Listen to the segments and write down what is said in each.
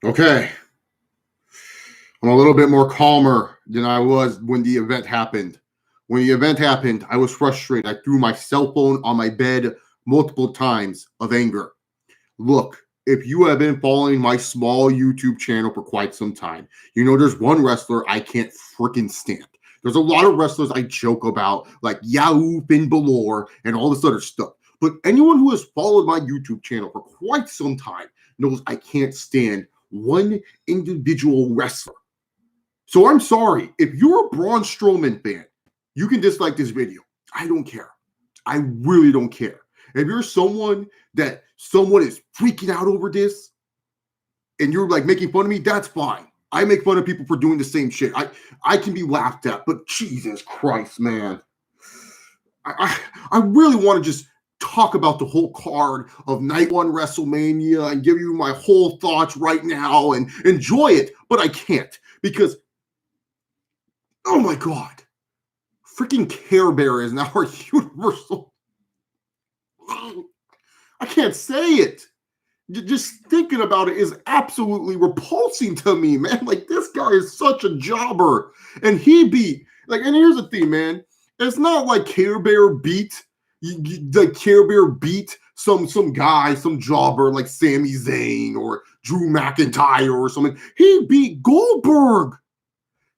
Okay. I'm a little bit more calmer than I was when the event happened. When the event happened, I was frustrated. I threw my cell phone on my bed multiple times of anger. Look, if you have been following my small YouTube channel for quite some time, you know there's one wrestler I can't freaking stand. There's a lot of wrestlers I joke about, like Yahoo, Finn Balor, and all this other stuff. But anyone who has followed my YouTube channel for quite some time knows I can't stand one individual wrestler. So I'm sorry. If you're a Braun Strowman fan, you can dislike this video. I don't care. I really don't care. If you're someone is freaking out over this and you're like making fun of me, that's fine. I make fun of people for doing the same shit. I can be laughed at, but Jesus Christ, man. I really want to just talk about the whole card of Night 1 WrestleMania and give you my whole thoughts right now and enjoy it, but I can't because, oh my God, freaking Care Bear is now our Universal. I can't say it. Just thinking about it is absolutely repulsing to me, man. Like, this guy is such a jobber. And he beat, like, and here's the thing, man. It's not like Care Bear beat, like Care Bear beat some guy, some jobber like Sami Zayn or Drew McIntyre or something. He beat Goldberg.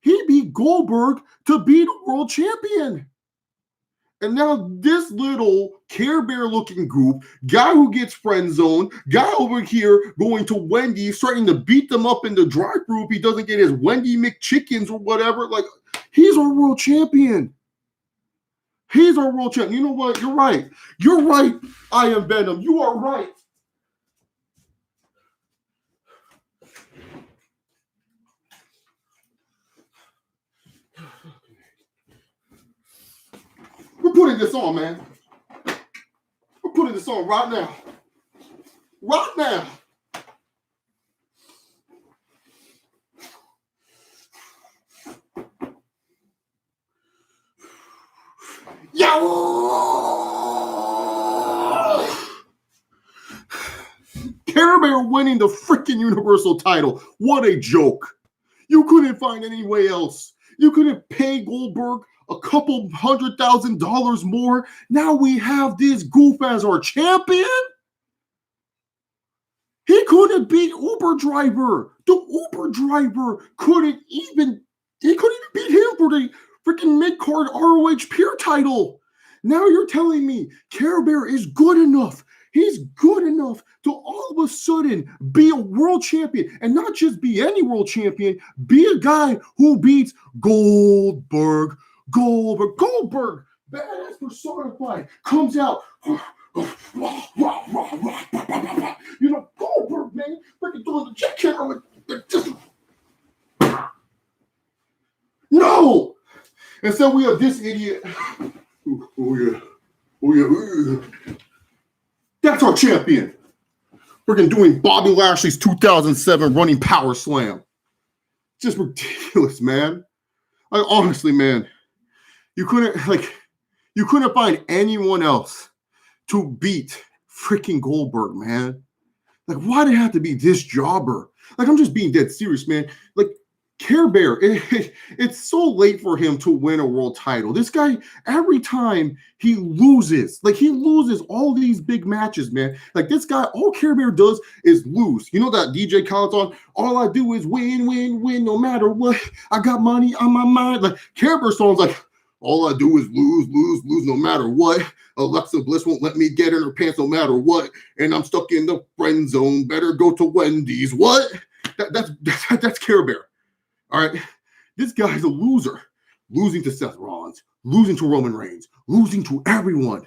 He beat Goldberg to be the world champion. And now this little Care Bear looking goof, guy who gets friend zoned, guy over here going to Wendy's, starting to beat them up in the drive-thru if he doesn't get his Wendy McChickens or whatever. Like, he's our world champion. He's our world champion. You know what? You're right. You're right. I am Venom. You are right. We're putting this on, man. We're putting this on right now. Right now. Yo! Care Bear winning the freaking Universal title. What a joke. You couldn't find any way else. You couldn't pay Goldberg a couple $100,000 more. Now we have this goof as our champion. He couldn't beat Uber driver. The Uber driver couldn't even beat him for the freaking mid-card ROH Pure title. Now you're telling me Care Bear is good enough. He's good enough to all of a sudden be a world champion, and not just be any world champion, be a guy who beats Goldberg, badass personified, comes out, you know, Goldberg, man, freaking throwing the jackhammer like this. No! Instead, we have this idiot. Oh yeah. That's our champion. Freaking doing Bobby Lashley's 2007 running power slam. Just ridiculous, man. Like, honestly, man, you couldn't find anyone else to beat freaking Goldberg, man. Like, why did it have to be this jobber? Like, I'm just being dead serious, man. Like, Care Bear, it's so late for him to win a world title. This guy, every time he loses all these big matches, man. Like, this guy, all Care Bear does is lose. You know that DJ Khaled song, all I do is win, no matter what. I got money on my mind. Like, Care Bear songs like, all I do is lose, no matter what. Alexa Bliss won't let me get in her pants no matter what. And I'm stuck in the friend zone. Better go to Wendy's. What? That's Care Bear. All right, this guy's a loser. Losing to Seth Rollins, losing to Roman Reigns, losing to everyone.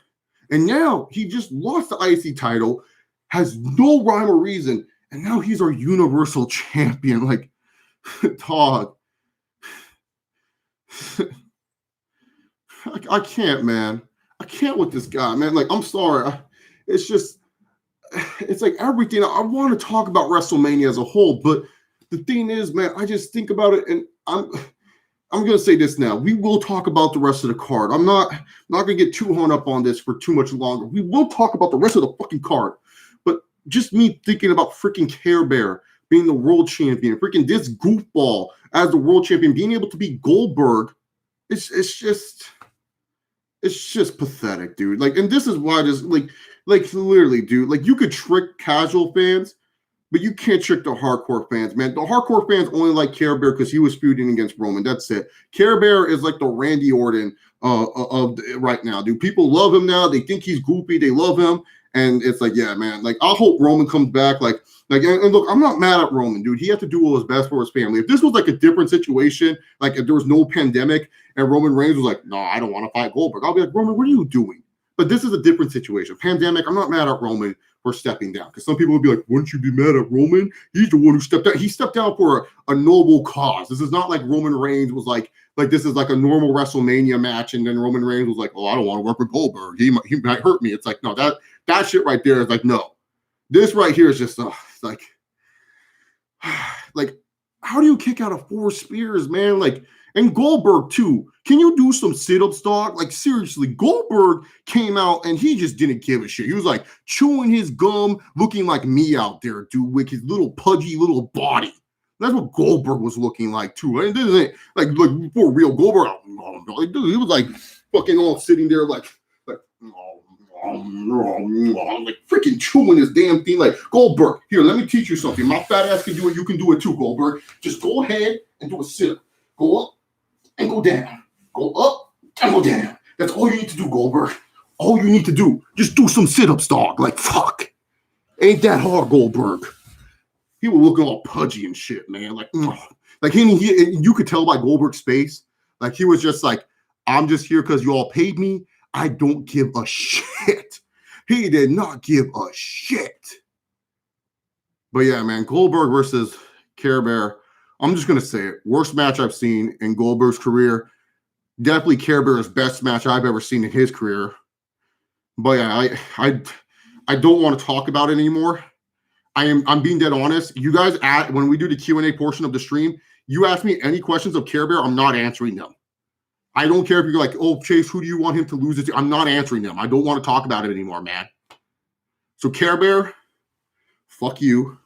And now he just lost the IC title, has no rhyme or reason, and now he's our Universal Champion. Like, Todd. I can't, man. I can't with this guy, man. Like, I'm sorry. It's like everything. I want to talk about WrestleMania as a whole, but the thing is, man, I just think about it, and I'm gonna say this now. We will talk about the rest of the card. I'm not gonna get too hung up on this for too much longer. We will talk about the rest of the fucking card. But just me thinking about freaking Care Bear being the world champion, freaking this goofball as the world champion, being able to beat Goldberg. It's just pathetic, dude. Like, and this is why just like literally, dude, like you could trick casual fans, but you can't trick the hardcore fans, man. The hardcore fans only like Care Bear because he was feuding against Roman. That's it. Care Bear is like the Randy Orton of right now, dude. People love him now. They think he's goofy. They love him. And it's like, yeah, man. Like, I hope Roman comes back. Like, and look, I'm not mad at Roman, dude. He had to do what was best for his family. If this was like a different situation, like if there was no pandemic and Roman Reigns was like, no, I don't want to fight Goldberg, I'll be like, Roman, what are you doing? But this is a different situation. Pandemic, I'm not mad at Roman for stepping down. Because some people would be like, wouldn't you be mad at Roman? He's the one who stepped down. He stepped down for a noble cause. This is not like Roman Reigns was like this is like a normal WrestleMania match, and then Roman Reigns was like, oh, I don't want to work with Goldberg. He might hurt me. It's like, no, that shit right there is like, no. This right here is just like, how do you kick out of 4 spears, man? Like, and Goldberg too. Can you do some sit-ups, dog? Like, seriously, Goldberg came out and he just didn't give a shit. He was like chewing his gum, looking like me out there, dude, with his little pudgy little body. That's what Goldberg was looking like too. And this isn't like for real Goldberg. Dude, he was like fucking all sitting there like freaking chewing his damn thing. Like, Goldberg, here, let me teach you something. My fat ass can do it. You can do it too, Goldberg. Just go ahead and do a sit-up. Go up and go down. Go up and go down. That's all you need to do, Goldberg. All you need to do. Just do some sit-ups, dog. Like, fuck. Ain't that hard, Goldberg. He was looking all pudgy and shit, man. Like you could tell by Goldberg's face. Like, he was just like, I'm just here because you all paid me. I don't give a shit. He did not give a shit. But yeah, man, Goldberg versus Care Bear. I'm just going to say it. Worst match I've seen in Goldberg's career. Definitely Care Bear's best match I've ever seen in his career. But yeah, I don't want to talk about it anymore. I'm being dead honest. You guys, when we do the Q&A portion of the stream, you ask me any questions of Care Bear, I'm not answering them. I don't care if you're like, oh, Chase, who do you want him to lose it to? I'm not answering them. I don't want to talk about it anymore, man. So Care Bear, fuck you.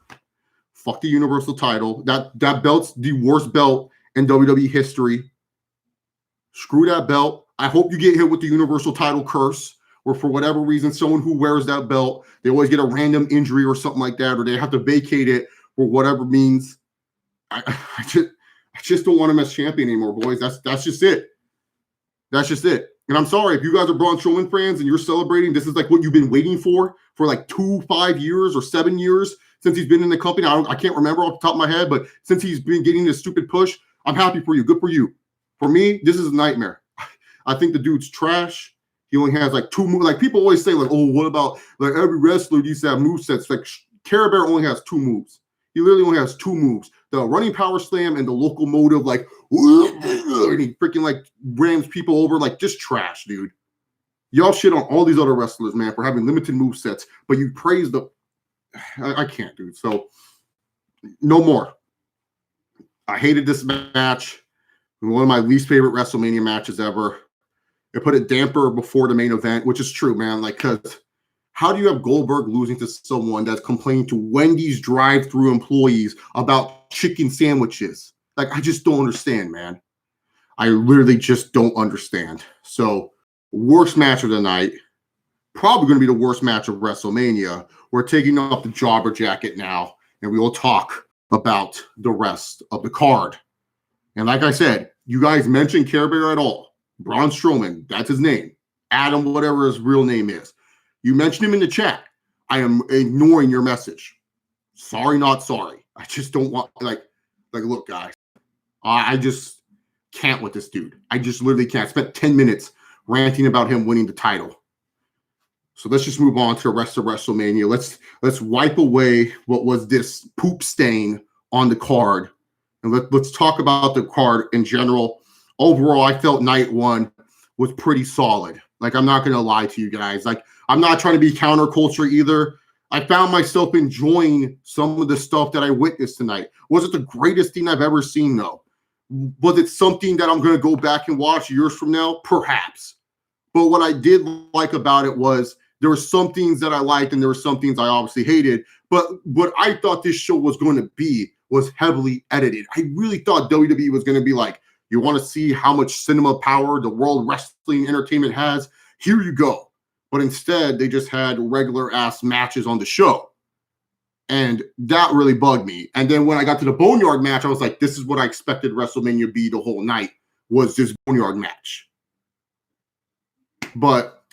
Fuck the Universal title. That belt's the worst belt in WWE history. Screw that belt. I hope you get hit with the Universal title curse, or for whatever reason, someone who wears that belt, they always get a random injury or something like that, or they have to vacate it for whatever means. I just don't want him as champion anymore, boys. That's just it. That's just it. And I'm sorry if you guys are Braun Strowman fans and you're celebrating. This is like what you've been waiting for like 5 years or 7 years since he's been in the company. I can't remember off the top of my head, but since he's been getting this stupid push, I'm happy for you. Good for you. For me, this is a nightmare. I think the dude's trash. He only has like 2 moves. Like, people always say, like, oh, what about like every wrestler needs to have movesets? Like, Care Bear only has 2 moves. He literally only has 2 moves. The running power slam and the locomotive, like, and he freaking like rams people over, like, just trash, dude. Y'all shit on all these other wrestlers, man, for having limited move sets, but you praise the. I can't, dude. So no more. I hated this match. One of my least favorite WrestleMania matches ever. It put a damper before the main event, which is true, man. Like, because how do you have Goldberg losing to someone that's complaining to Wendy's drive-thru employees about chicken sandwiches? Like, I just don't understand, man. I literally just don't understand. So, worst match of the night. Probably going to be the worst match of WrestleMania. We're taking off the jobber jacket now, and we will talk about the rest of the card. And like I said, you guys mentioned Care Bear at all. Braun Strowman, that's his name. Adam, whatever his real name is. You mentioned him in the chat. I am ignoring your message. Sorry, not sorry. I just don't want, like look, guys. I just can't with this dude. I just literally can't. I spent 10 minutes ranting about him winning the title. So let's just move on to the rest of WrestleMania. Let's wipe away what was this poop stain on the card. And let's talk about the card in general. Overall, I felt night 1 was pretty solid. Like, I'm not going to lie to you guys. Like, I'm not trying to be counterculture either. I found myself enjoying some of the stuff that I witnessed tonight. Was it the greatest thing I've ever seen, though? Was it something that I'm going to go back and watch years from now? Perhaps. But what I did like about it was There were some things that I liked, and there were some things I obviously hated. But what I thought this show was going to be was heavily edited. I really thought WWE was going to be like, you want to see how much cinema power the World Wrestling Entertainment has? Here you go. But instead, they just had regular ass matches on the show. And that really bugged me. And then when I got to the Boneyard match, I was like, this is what I expected WrestleMania to be the whole night, was this Boneyard match. But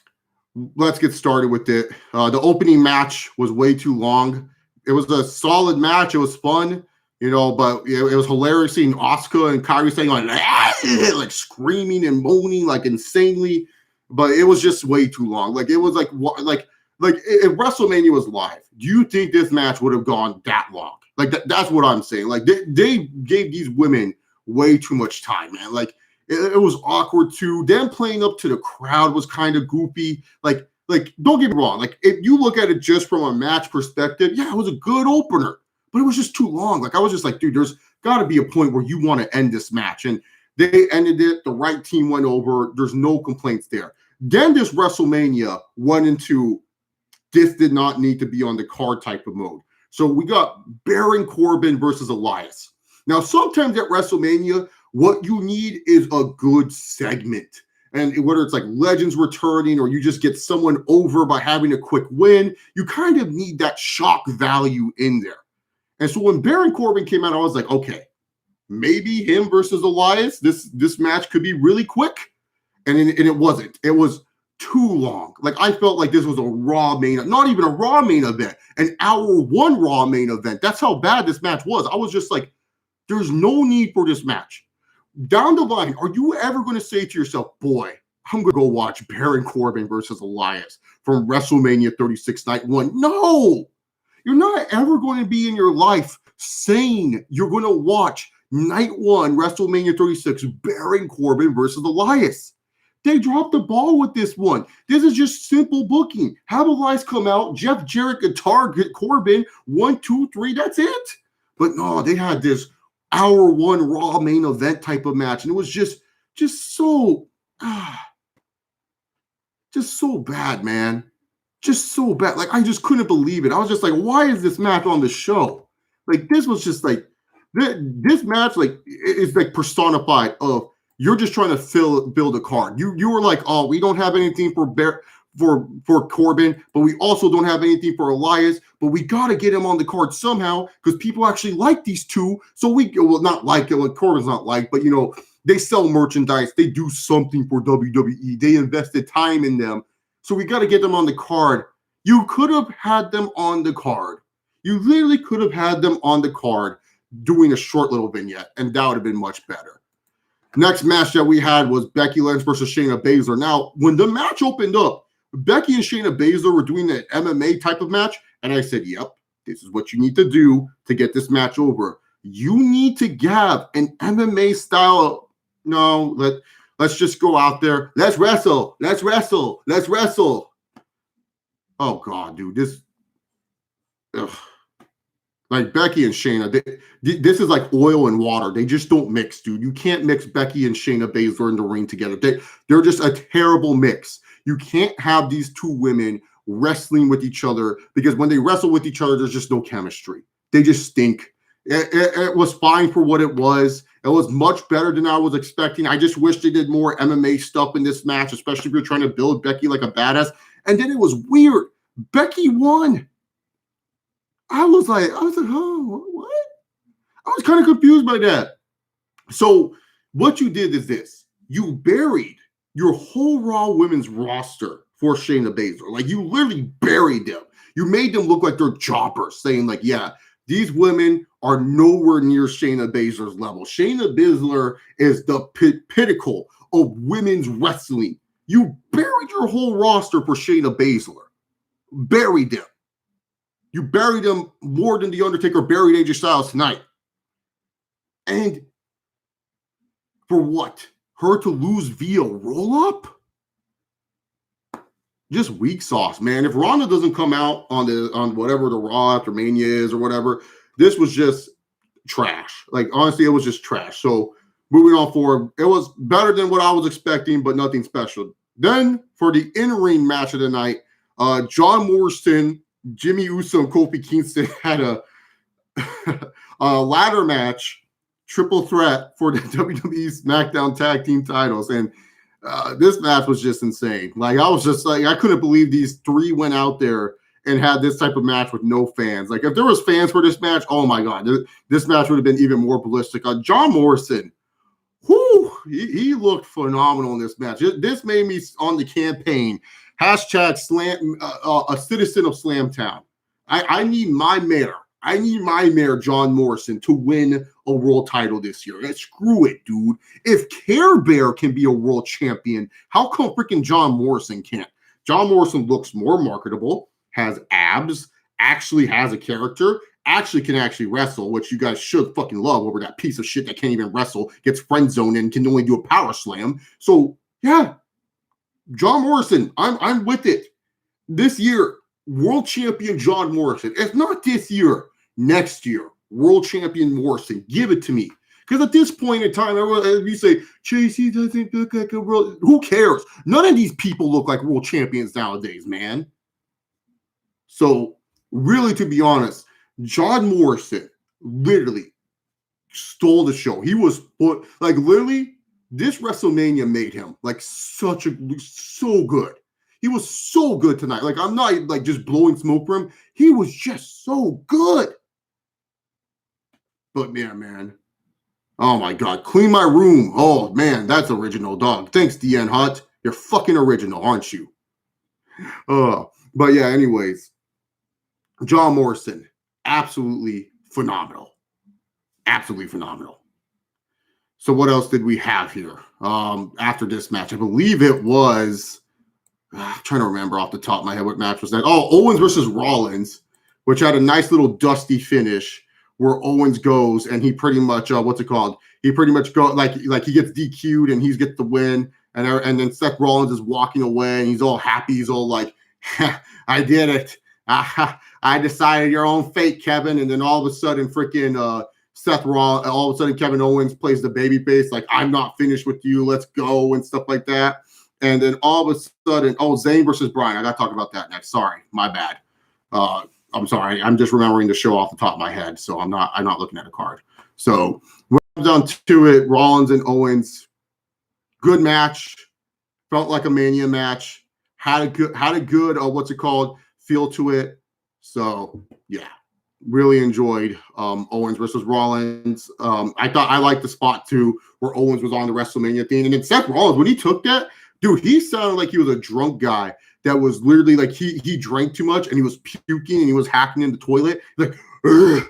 let's get started with it. The opening match was way too long. It was a solid match. It was fun, but it was hilarious seeing Asuka and Kairi saying like screaming and moaning like insanely. But it was just way too long. Like it was like if WrestleMania was live, do you think this match would have gone that long? Like that's what I'm saying. Like they gave these women way too much time, man. Like it was awkward too. Them playing up to the crowd was kind of goofy. Like don't get me wrong. Like if you look at it just from a match perspective, yeah, it was a good opener, but it was just too long. Like I was just like, dude, there's got to be a point where you want to end this match, and they ended it. The right team went over. There's no complaints there. Then this WrestleMania went into this did not need to be on the card type of mode. So we got Baron Corbin versus Elias. Now, sometimes at WrestleMania, what you need is a good segment. And whether it's like legends returning or you just get someone over by having a quick win, you kind of need that shock value in there. And so when Baron Corbin came out, I was like, okay, maybe him versus Elias, this match could be really quick. And it wasn't. It was too long. Like I felt like this was a Raw main, not even a Raw main event, an hour one Raw main event. That's how bad this match was. I was just like, there's no need for this match. Down the line, are you ever going to say to yourself, boy, I'm going to go watch Baron Corbin versus Elias from WrestleMania 36 Night 1? No, you're not ever going to be in your life saying you're going to watch Night 1, WrestleMania 36, Baron Corbin versus Elias. They dropped the ball with this one. This is just simple booking. Have Elias come out, Jeff Jarrett guitar, Corbin, 1, 2, 3, that's it. But no, they had this hour one Raw main event type of match, and it was just so bad, man. Just so bad. Like I just couldn't believe it. I was just like, why is this match on the show? Like this was just like this match, like is like personified of you're just trying to build a card. You were like, oh, we don't have anything for Corbin, but we also don't have anything for Elias, but we got to get him on the card somehow because people actually like these two. So not like it, like Corbin's not like, but they sell merchandise. They do something for WWE. They invested time in them. So we got to get them on the card. You could have had them on the card. You literally could have had them on the card doing a short little vignette, and that would have been much better. Next match that we had was Becky Lynch versus Shayna Baszler. Now, when the match opened up, Becky and Shayna Baszler were doing the MMA type of match, and I said, yep, this is what you need to do to get this match over. You need to have an MMA style. No, let's just go out there. Let's wrestle. Let's wrestle. Let's wrestle. Oh, God, dude. Ugh. Like Becky and Shayna, this is like oil and water. They just don't mix, dude. You can't mix Becky and Shayna Baszler in the ring together. They're just a terrible mix. You can't have these two women wrestling with each other because when they wrestle with each other, there's just no chemistry. They just stink. It was fine for what it was. It was much better than I was expecting. I just wish they did more MMA stuff in this match, especially if you're trying to build Becky like a badass. And then it was weird. Becky won. I was like, oh, what? I was kind of confused by that. So what you did is this. You buried your whole Raw women's roster for Shayna Baszler. Like, you literally buried them. You made them look like they're jobbers, saying like, yeah, these women are nowhere near Shayna Baszler's level. Shayna Baszler is the pinnacle of women's wrestling. You buried your whole roster for Shayna Baszler. Buried them. You buried them more than The Undertaker buried AJ Styles tonight. And for what? Her to lose via roll-up? Just weak sauce, man. If Ronda doesn't come out on whatever the Raw after Mania is or whatever, this was just trash. Like, honestly, it was just trash. So moving on forward, it was better than what I was expecting, but nothing special. Then for the in-ring match of the night, John Morrison, Jimmy Uso, and Kofi Kingston had a ladder match, triple threat for the WWE SmackDown Tag Team titles. And this match was just insane. Like, I was just like, I couldn't believe these three went out there and had this type of match with no fans. Like, if there was fans for this match, oh my God, this match would have been even more ballistic. John Morrison, he looked phenomenal in this match. This made me on the campaign, hashtag slam, a citizen of Slamtown. I need my mayor. I need my mayor, John Morrison, to win a world title this year. Screw it, dude. If Care Bear can be a world champion, how come freaking John Morrison can't? John Morrison looks more marketable, has abs, actually has a character, actually can wrestle, which you guys should fucking love over that piece of shit that can't even wrestle, gets friend zoned and can only do a power slam. So yeah, John Morrison, I'm with it. This year, world champion John Morrison. If not this year, next year, world champion Morrison. Give it to me. Because at this point in time, everyone, you say, Chase, he doesn't look like a world. Who cares? None of these people look like world champions nowadays, man. So, really, to be honest, John Morrison literally stole the show. He was, like, literally, this WrestleMania made him, like, so good. He was so good tonight. Like, I'm not, like, just blowing smoke for him. He was just so good. But, yeah, man. Oh, my God. Clean my room. Oh, man, that's original, dog. Thanks, DN Hut. You're fucking original, aren't you? But, yeah, anyways. John Morrison, absolutely phenomenal. Absolutely phenomenal. So what else did we have here after this match? I believe it was, I'm trying to remember off the top of my head what match was that. Oh, Owens versus Rollins, which had a nice little dusty finish where Owens goes and he pretty much, He pretty much like he gets DQ'd and he gets the win. And then Seth Rollins is walking away and he's all happy. He's all like, I did it. I decided your own fate, Kevin. And then all of a sudden, freaking Seth Rollins, all of a sudden Kevin Owens plays the babyface, like, I'm not finished with you, let's go, and stuff like that. And then all of a sudden, Zayn versus Braun. I got to talk about that next. Sorry, my bad. I'm sorry. I'm just remembering the show off the top of my head, so I'm not looking at a card. So when it comes down to it, Rollins and Owens, good match. Felt like a Mania match. Had a good feel to it. So yeah, really enjoyed Owens versus Rollins. I liked the spot too where Owens was on the WrestleMania theme, and then Seth Rollins, when he took that, dude, he sounded like he was a drunk guy that was literally like he drank too much and he was puking and he was hacking in the toilet. Like, I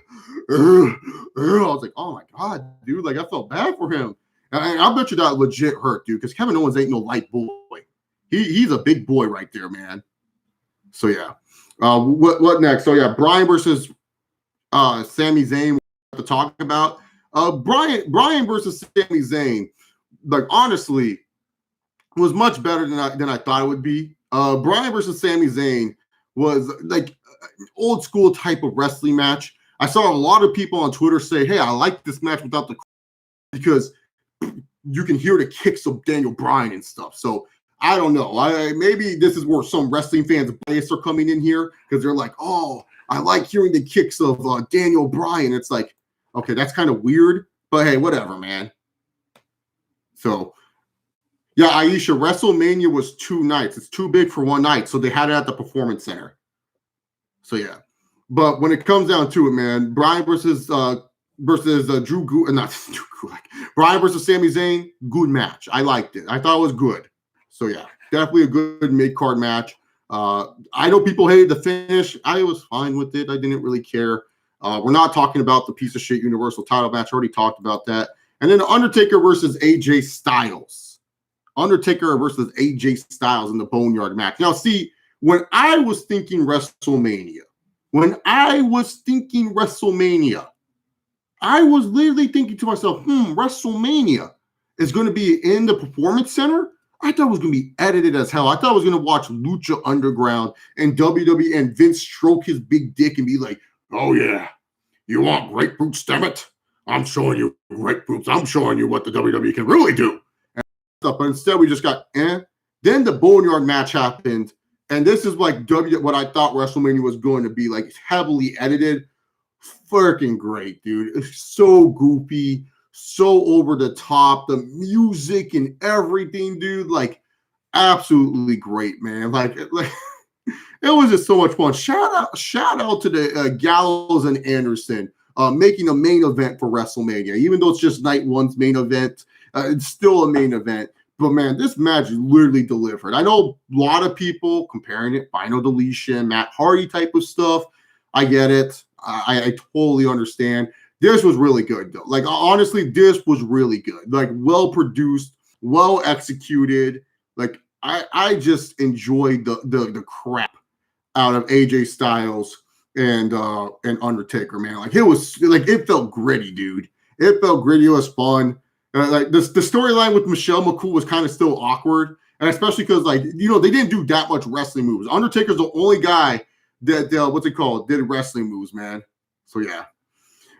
was like, oh my God, dude, like I felt bad for him. And I bet you that legit hurt, dude, because Kevin Owens ain't no light boy. He's a big boy right there, man. So yeah. What next? So yeah, Bryan versus Sami Zayn to talk about. Bryan versus Sami Zayn, like, honestly, was much better than I thought it would be. Bryan versus Sami Zayn was like old school type of wrestling match. I saw a lot of people on Twitter say, hey, I like this match without the because you can hear the kicks of Daniel Bryan and stuff. So I don't know. Maybe this is where some wrestling fans' bias are coming in here because they're like, oh, I like hearing the kicks of Daniel Bryan. It's like, okay, that's kind of weird, but hey, whatever, man. So, yeah, Aisha, WrestleMania was 2 nights. It's too big for one night, so they had it at the Performance Center. So, yeah. But when it comes down to it, man, Bryan versus Bryan versus Sami Zayn, good match. I liked it. I thought it was good. So, yeah, definitely a good mid-card match. I know people hated the finish. I was fine with it. I didn't really care. We're not talking about the piece of shit Universal title match. I already talked about that. And then Undertaker versus AJ Styles. Undertaker versus AJ Styles in the Boneyard match. Now, see, when I was thinking WrestleMania, I was literally thinking to myself, WrestleMania is going to be in the Performance Center. I thought it was going to be edited as hell. I thought I was going to watch Lucha Underground and WWE and Vince stroke his big dick and be like, oh, yeah, you want grapefruit, Stemmit? I'm showing you grapefruits. I'm showing you what the WWE can really do. And stuff. But instead, we just got, Then the Boneyard match happened. And this is like what I thought WrestleMania was going to be, like heavily edited. Freaking great, dude. It's so goofy, so over the top. The music and everything, dude. Like, absolutely great, man. Like it was just so much fun. Shout out to the Gallows and Anderson making a main event for WrestleMania. Even though it's just night one's main event, it's still a main event. But man, this match literally delivered. I know a lot of people comparing it, final deletion, Matt Hardy type of stuff. I get it. I totally understand. This was really good, though. Like, honestly, this was really good. Like, well produced, well executed. Like, I just enjoyed the crap out of AJ Styles and Undertaker, man. Like, it felt gritty, dude. It felt gritty. It was fun. Like the storyline with Michelle McCool was kind of still awkward, and especially because they didn't do that much wrestling moves. Undertaker's the only guy that did wrestling moves, man. So yeah,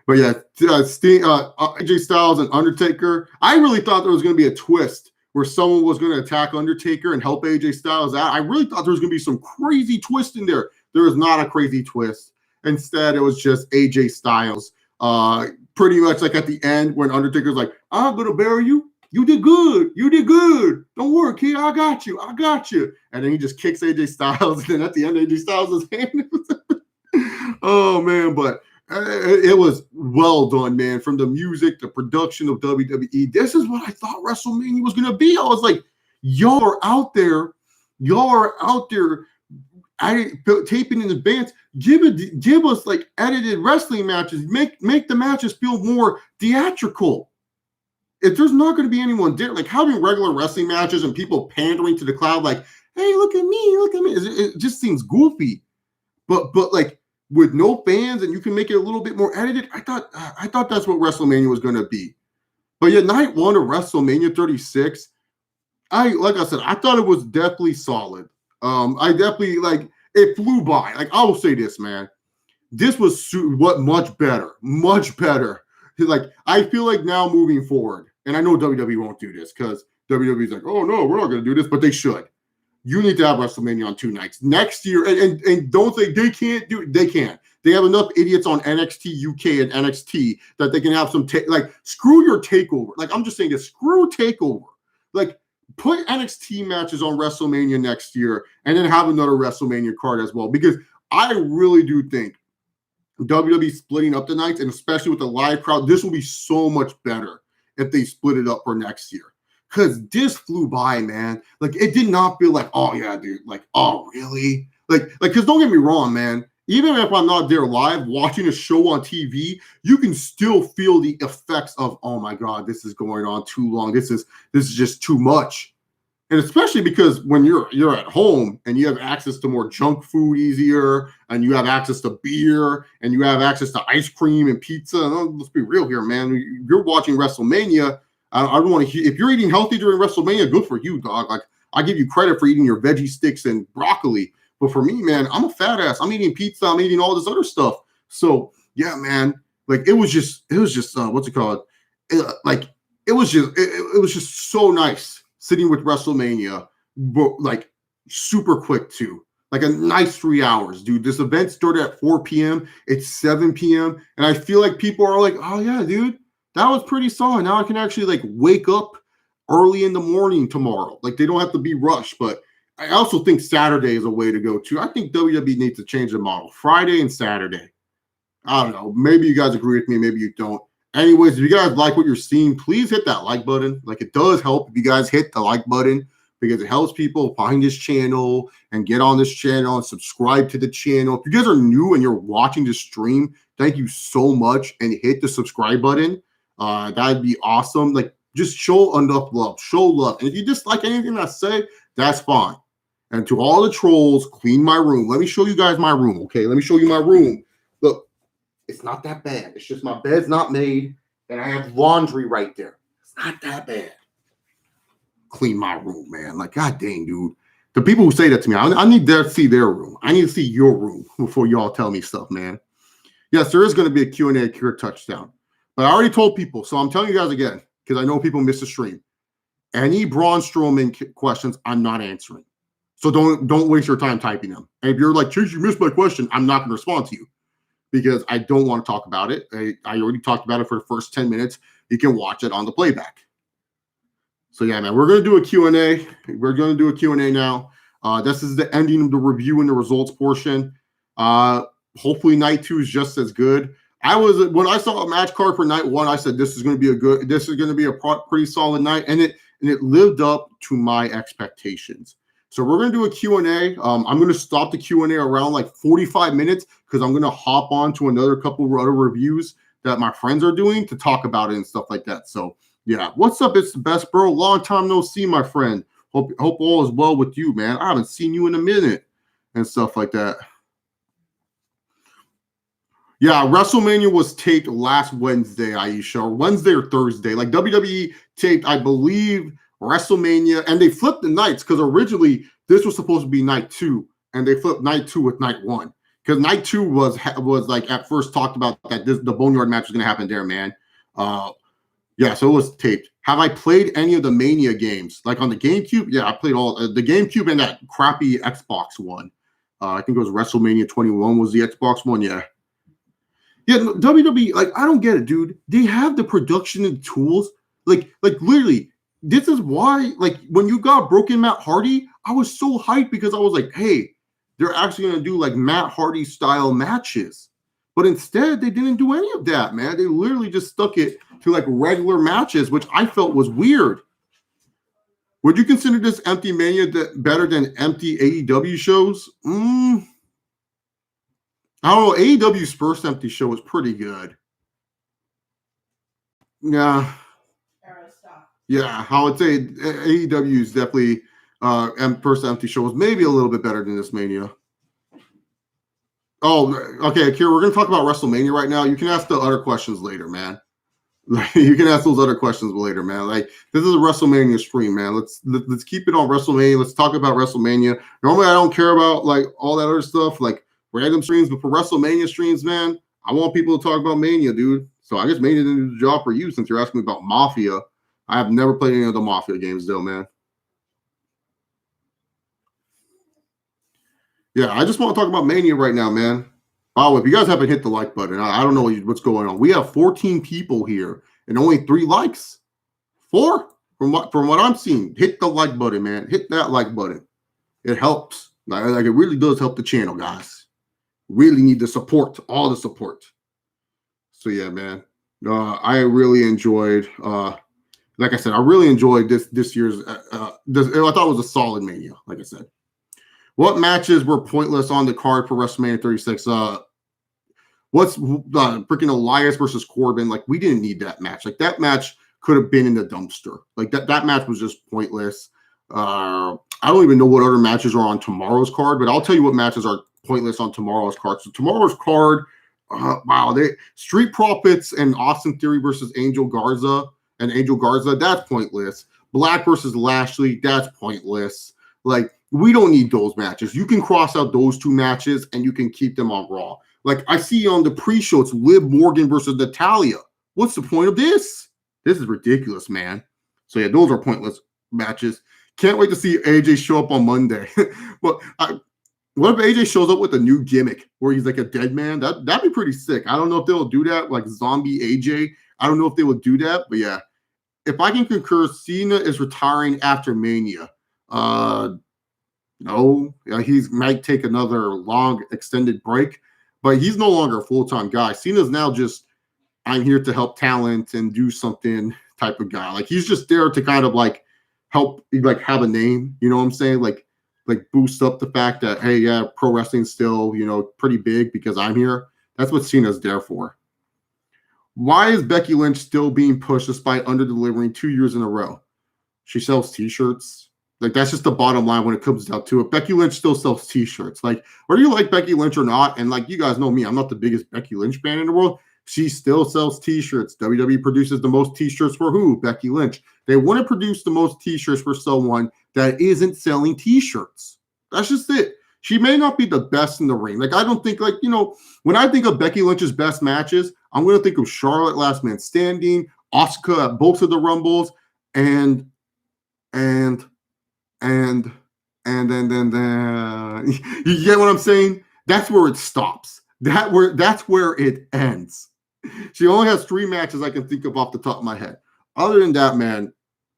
but yeah, AJ Styles and Undertaker. I really thought there was going to be a twist where someone was going to attack Undertaker and help AJ Styles out. I really thought there was going to be some crazy twist in there. There was not a crazy twist. Instead, it was just AJ Styles. Pretty much like at the end when Undertaker's like, I'm going to bury you. You did good. You did good. Don't worry, kid. I got you. I got you. And then he just kicks AJ Styles. And then at the end, AJ Styles' hand. Oh, man. But it was well done, man. From the music, the production of WWE. This is what I thought WrestleMania was going to be. I was like, y'all are out there. Y'all are out there. Taping in advance, give us like edited wrestling matches, make the matches feel more theatrical. If there's not going to be anyone there, like having regular wrestling matches and people pandering to the crowd, like, hey, look at me, it just seems goofy. But like with no fans and you can make it a little bit more edited, I thought that's what WrestleMania was going to be. But yeah, night one of WrestleMania 36, like I said, I thought it was definitely solid. I definitely it flew by. Like, I will say this, man. This was much better. Like, I feel like now moving forward, and I know WWE won't do this because WWE's like, oh no, we're not going to do this, but they should. You need to have WrestleMania on 2 nights next year, and don't think they can't do it. They can. They have enough idiots on NXT UK and NXT that they can have some screw your takeover. Like, I'm just saying this. Screw takeover. Like, put NXT matches on WrestleMania next year and then have another WrestleMania card as well. Because I really do think WWE splitting up the nights, and especially with the live crowd, this will be so much better if they split it up for next year. Because this flew by, man. Like, it did not feel like, oh, yeah, dude. Like, oh, really? Like, because don't get me wrong, man. Even if I'm not there live watching a show on TV, you can still feel the effects of, oh my God, this is going on too long. This is just too much. And especially because when you're at home and you have access to more junk food easier, and you have access to beer, and you have access to ice cream and pizza. And let's be real here, man. You're watching WrestleMania. I don't want to hear, if you're eating healthy during WrestleMania, good for you, dog. Like, I give you credit for eating your veggie sticks and broccoli. But for me, man, I'm a fat ass. I'm eating pizza. I'm eating all this other stuff. So yeah, man, like it was just what's it called? It was just so nice sitting with WrestleMania, but like super quick too. Like a nice 3 hours, dude. This event started at 4 p.m. It's 7 p.m. And I feel like people are like, oh yeah, dude, that was pretty solid. Now I can actually like wake up early in the morning tomorrow. Like, they don't have to be rushed, but I also think Saturday is a way to go too. I think WWE needs to change the model. Friday and Saturday. I don't know. Maybe you guys agree with me. Maybe you don't. Anyways, if you guys like what you're seeing, please hit that like button. Like, it does help if you guys hit the like button because it helps people find this channel and get on this channel and subscribe to the channel. If you guys are new and you're watching this stream, thank you so much, and hit the subscribe button. That'd be awesome. Like, just show enough love. Show love. And if you dislike anything I say, that's fine. And to all the trolls, clean my room. Let me show you guys my room, okay? Let me show you my room. Look, it's not that bad. It's just my bed's not made, and I have laundry right there. It's not that bad. Clean my room, man. Like, god dang, dude. The people who say that to me, I need to see their room. I need to see your room before y'all tell me stuff, man. Yes, there is going to be a Q&A cure touchdown. But I already told people, so I'm telling you guys again, because I know people miss the stream. Any Braun Strowman questions, I'm not answering. So don't waste your time typing them. And if you're like, Chase, you missed my question, I'm not going to respond to you because I don't want to talk about it. I already talked about it for the first 10 minutes. You can watch it on the playback. So yeah, man, we're going to do a Q&A. We're going to do a Q&A now. This is the ending of the review and the results portion. Hopefully night 2 is just as good. When I saw a match card for night 1, I said this is going to be a pretty solid night, and it lived up to my expectations. So we're going to do a Q&A. I'm going to stop the Q&A around like 45 minutes because I'm going to hop on to another couple of other reviews that my friends are doing to talk about it and stuff like that. So yeah, what's up? It's the best, bro. Long time no see, my friend. Hope all is well with you, man. I haven't seen you in a minute and stuff like that. Yeah, WrestleMania was taped last Wednesday, Aisha, or Wednesday or Thursday. Like WWE taped, I believe, WrestleMania, and they flipped the nights because originally this was supposed to be night 2, and they flipped night 2 with night 1 because night 2 was like at first talked about that the Boneyard match was going to happen there, man. Yeah, so it was taped. Have I played any of the Mania games? Like on the GameCube? Yeah, I played all the GameCube and that crappy Xbox one. I think it was WrestleMania 21 was the Xbox one. Yeah. Yeah, WWE, like, I don't get it, dude. They have the production and tools. Like literally, this is why, like, when you got Broken Matt Hardy, I was so hyped because I was like, hey, they're actually going to do, like, Matt Hardy style matches. But instead, they didn't do any of that, man. They literally just stuck it to, like, regular matches, which I felt was weird. Would you consider this Empty Mania better than empty AEW shows? I don't know. AEW's first empty show was pretty good. Yeah. Yeah, I would say AEW is definitely first empty show was maybe a little bit better than this Mania. Oh, okay, Akira, we're going to talk about WrestleMania right now. You can ask the other questions later, man. You can ask those other questions later, man. Like, this is a WrestleMania stream, man. Let's keep it on WrestleMania. Let's talk about WrestleMania. Normally, I don't care about, like, all that other stuff, like random streams, but for WrestleMania streams, man, I want people to talk about Mania, dude. So I guess Mania didn't do the job for you since you're asking me about Mafia. I have never played any of the Mafia games, though, man. Yeah, I just want to talk about Mania right now, man. Oh, if you guys haven't hit the like button, I don't know what's going on. We have 14 people here and only 3 likes. 4 from what I'm seeing. Hit the like button, man. Hit that like button. It helps. Like it really does help the channel, guys. Really need the support, all the support. So yeah, man. I really enjoyed. Like I said, I really enjoyed this year's. I thought it was a solid Mania. Like I said. What matches were pointless on the card for WrestleMania 36? What's freaking Elias versus Corbin? Like, we didn't need that match. Like, that match could have been in the dumpster. Like, that match was just pointless. I don't even know what other matches are on tomorrow's card, but I'll tell you what matches are pointless on tomorrow's card. So tomorrow's card, Street Profits and Austin Theory versus Angel Garza. And Angel Garza, that's pointless. Black versus Lashley, that's pointless. Like, we don't need those matches. You can cross out those 2 matches and you can keep them on Raw. Like, I see on the pre-show, it's Liv Morgan versus Natalya. What's the point of this? This is ridiculous, man. So, yeah, those are pointless matches. Can't wait to see AJ show up on Monday. Well, what if AJ shows up with a new gimmick where he's like a dead man? That'd be pretty sick. I don't know if they'll do that, like zombie AJ. I don't know if they will do that, but yeah. If I can concur, Cena is retiring after Mania. No, he might take another long extended break, but he's no longer a full-time guy. Cena's now just, I'm here to help talent and do something type of guy. Like, he's just there to kind of like help, like, have a name, you know what I'm saying? Like boost up the fact that, hey, yeah, pro wrestling's still, pretty big because I'm here. That's what Cena's there for. Why is Becky Lynch still being pushed despite under-delivering 2 years in a row? She sells t-shirts. Like, that's just the bottom line when it comes down to it. Becky Lynch still sells t-shirts. Like, whether you like Becky Lynch or not, and like, you guys know me, I'm not the biggest Becky Lynch fan in the world. She still sells t-shirts. WWE produces the most t-shirts for who? Becky Lynch. They want to produce the most t-shirts for someone that isn't selling t-shirts. That's just it. She may not be the best in the ring. Like, I don't think, like, when I think of Becky Lynch's best matches, I'm going to think of Charlotte Last Man Standing, Asuka at both of the Rumbles, and And then you get what I'm saying? That's where it stops. That's where it ends. She only has 3 matches I can think of off the top of my head. Other than that, man,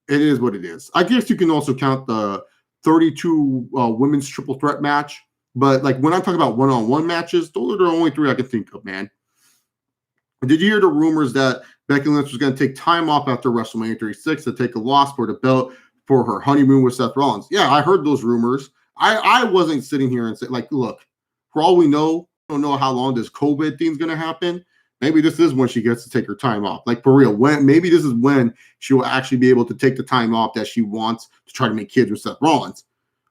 it is what it is. I guess you can also count the 32 women's triple threat match. But like when I'm talking about one-on-one matches, those are the only 3 I can think of, man. Did you hear the rumors that Becky Lynch was going to take time off after WrestleMania 36 to take a loss for the belt for her honeymoon with Seth Rollins? Yeah, I heard those rumors. I wasn't sitting here and saying, like, look, for all we know, we don't know how long this COVID thing's going to happen. Maybe this is when she gets to take her time off. Like, for real, maybe this is when she will actually be able to take the time off that she wants to try to make kids with Seth Rollins.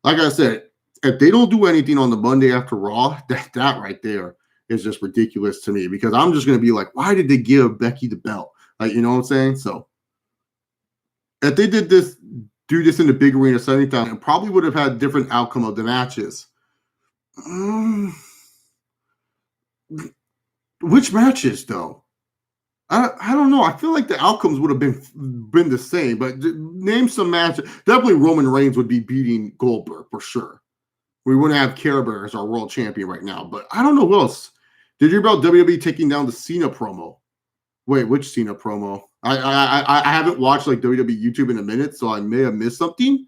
Like I said, if they don't do anything on the Monday after Raw, that right there is just ridiculous to me, because I'm just going to be like, why did they give Becky the belt? Like, you know what I'm saying? So if they did do this in the big arena 70,000, it probably would have had a different outcome of the matches. Which matches, though? I don't know. I feel like the outcomes would have been the same, but name some matches. Definitely Roman Reigns would be beating Goldberg for sure. We wouldn't have Care Bear as our world champion right now, but I don't know who else. Did you hear about WWE taking down the Cena promo? Wait, which Cena promo? I haven't watched like WWE YouTube in a minute, so I may have missed something.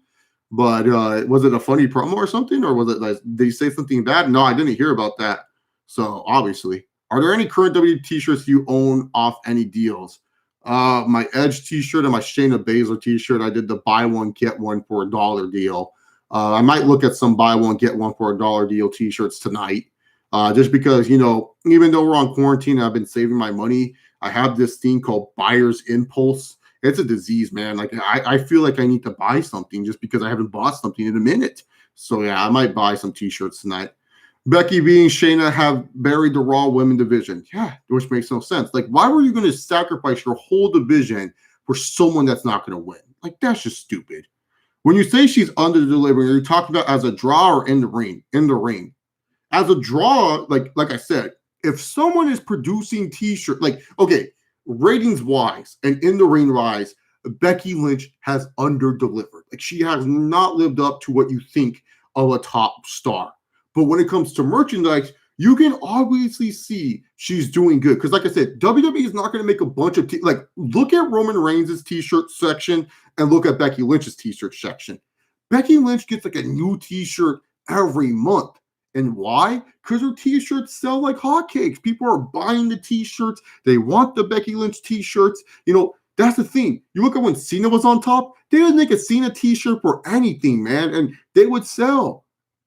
But was it a funny promo or something, or was it like did he say something bad? No, I didn't hear about that. So obviously, are there any current WWE t-shirts you own off any deals? My Edge t-shirt and my Shayna Baszler t-shirt. I did the buy one get one for $1 deal. I might look at some buy one get one for $1 deal t-shirts tonight. Just because, you know, even though we're on quarantine, I've been saving my money. I have this thing called buyer's impulse. It's a disease, man. Like I feel like I need to buy something just because I haven't bought something in a minute. So yeah, I might buy some t-shirts tonight. Becky being Shayna have buried the Raw women division. Yeah, which makes no sense. Like, why were you going to sacrifice your whole division for someone that's not going to win? Like, that's just stupid. When you say she's under delivering, are you talking about as a draw or in the ring? In the ring. As a draw, like I said, if someone is producing t-shirt, like, okay, ratings wise and in the ring wise, Becky Lynch has under delivered. Like, she has not lived up to what you think of a top star. But when it comes to merchandise, you can obviously see she's doing good. Because like I said, WWE is not going to make a bunch of like, look at Roman Reigns' t-shirt section and look at Becky Lynch's t-shirt section. Becky Lynch gets like a new t-shirt every month. And why? Because her t-shirts sell like hotcakes. People are buying the t-shirts. They want the Becky Lynch t-shirts. You know, that's the thing. You look at when Cena was on top, they didn't make a Cena t-shirt for anything, man. And they would sell.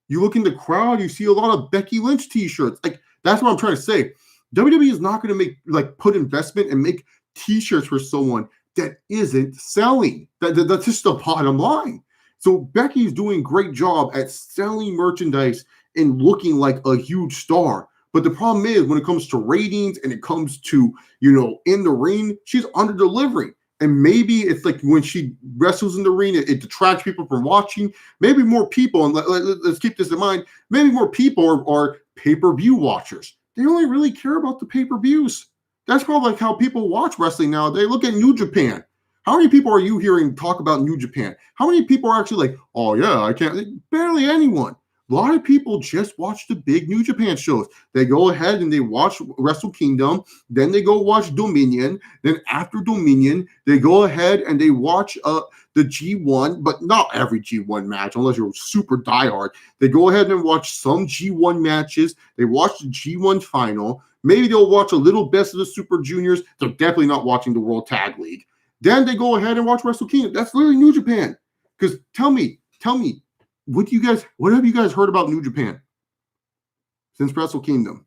You look in the crowd, you see a lot of Becky Lynch t-shirts. Like, that's what I'm trying to say. WWE is not going to put investment and make t-shirts for someone that isn't selling. That's just the bottom line. So Becky's doing a great job at selling merchandise and looking like a huge star. But the problem is when it comes to ratings and it comes to, you know, in the ring, she's under delivering. And maybe it's like when she wrestles in the ring, it detracts people from watching. Maybe more people, and let's keep this in mind, maybe more people are pay-per-view watchers. They only really care about the pay-per-views. That's probably like how people watch wrestling now. They look at New Japan. How many people are you hearing talk about New Japan? How many people are actually like, oh yeah, I can't? Barely anyone. A lot of people just watch the big New Japan shows. They go ahead and they watch Wrestle Kingdom. Then they go watch Dominion. Then after Dominion, they go ahead and they watch the G1, but not every G1 match unless you're super diehard. They go ahead and watch some G1 matches. They watch the G1 final. Maybe they'll watch a little Best of the Super Juniors. They're definitely not watching the World Tag League. Then they go ahead and watch Wrestle Kingdom. That's literally New Japan. Because tell me, what have you guys heard about New Japan since Wrestle Kingdom?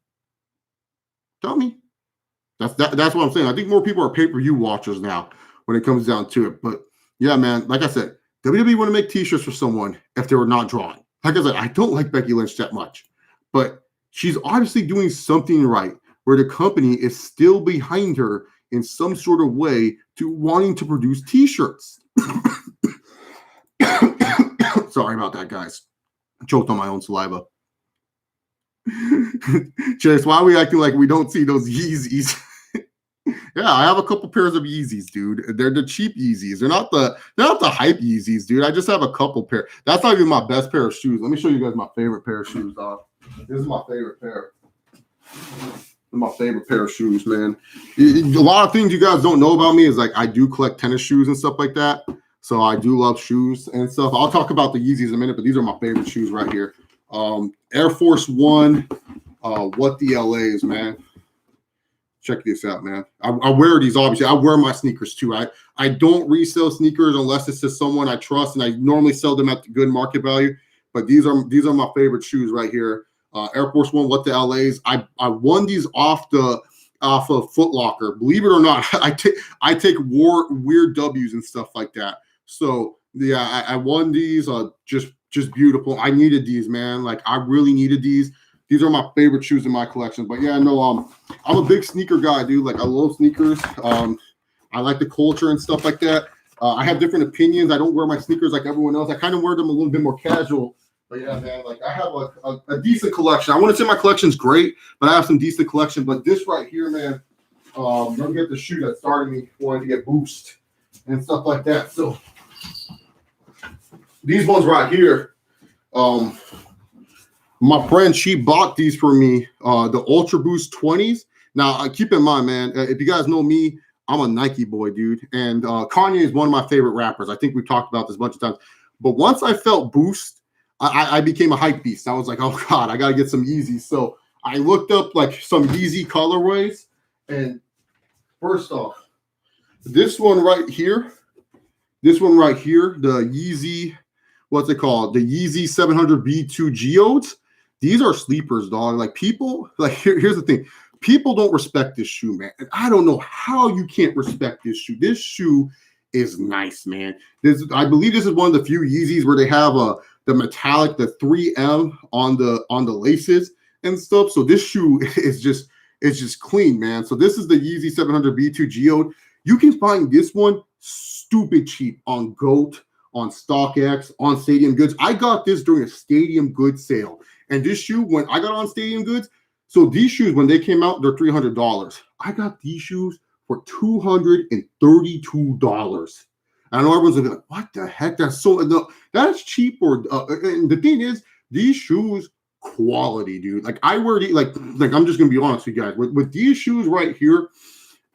Tell me. That's what I'm saying. I think more people are pay-per-view watchers now when it comes down to it. But yeah, man, like I said, WWE want to make t-shirts for someone if they were not drawing. Like I said, I don't like Becky Lynch that much, but she's obviously doing something right where the company is still behind her in some sort of way to wanting to produce t-shirts. Sorry about that, guys. I choked on my own saliva. Chase, why are we acting like we don't see those Yeezys? Yeah, I have a couple pairs of Yeezys, dude. They're the cheap Yeezys. They're not the hype Yeezys, dude. I just have a couple pair. That's not even my best pair of shoes. Let me show you guys my favorite pair of shoes, dog. This is my favorite pair. My favorite pair of shoes, man. A lot of things you guys don't know about me is like I do collect tennis shoes and stuff like that. So I do love shoes and stuff. I'll talk about the Yeezys in a minute, but these are my favorite shoes right here. Air Force One. What the LAs, man. Check this out, man. I wear these, obviously. I wear my sneakers too. I don't resell sneakers unless it's to someone I trust, and I normally sell them at the good market value. But these are my favorite shoes right here. Air Force One, what the LAs. I won these off of Foot Locker. Believe it or not, I take weird W's and stuff like that. So yeah, I won these. Just beautiful. I needed these, man. Like I really needed these. These are my favorite shoes in my collection. But yeah, no, I'm a big sneaker guy, dude. Like I love sneakers. I like the culture and stuff like that. I have different opinions. I don't wear my sneakers like everyone else. I kind of wear them a little bit more casual. But yeah, man, like I have a decent collection. I wouldn't say my collection's great, but I have some decent collection. But this right here, man, don't get the shoe that started me wanting to get boost and stuff like that. So these ones right here, my friend, she bought these for me, the Ultra Boost 20s. Now, keep in mind, man, if you guys know me, I'm a Nike boy, dude. And Kanye is one of my favorite rappers. I think we've talked about this a bunch of times. But once I felt Boost, I became a hype beast. I was like, oh, God, I got to get some Yeezys. So I looked up, like, some Yeezy colorways. And first off, this one right here, the Yeezy, what's it called? The Yeezy 700 B2 Geodes. These are sleepers, dog. Like, people, like, here's the thing. People don't respect this shoe, man. And I don't know how you can't respect this shoe. This shoe is nice, man. I believe this is one of the few Yeezys where they have the metallic, the 3M on the laces and stuff. So this shoe is just clean, man. So this is the Yeezy 700 B2 Geode. You can find this one stupid cheap on GOAT, on StockX, on Stadium Goods. I got this during a Stadium Goods sale. And this shoe, when I got on Stadium Goods, so these shoes, when they came out, they're $300. I got these shoes for $232. I know everyone's gonna be like, what the heck? That's cheap. And the thing is, these shoes, quality, dude. Like I wear these, like I'm just gonna be honest with you guys. With these shoes right here,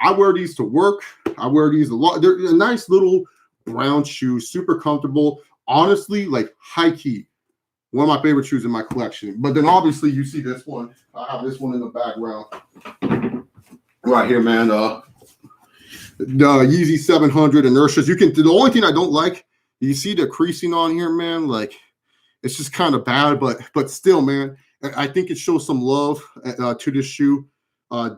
I wear these to work. I wear these a lot. They're a nice little brown shoe, super comfortable. Honestly, like high key, one of my favorite shoes in my collection. But then obviously you see this one. I have this one in the background right here, man. The Yeezy 700 Inertias. The only thing I don't like, you see the creasing on here, man. Like it's just kind of bad, but still, man, I think it shows some love to this shoe.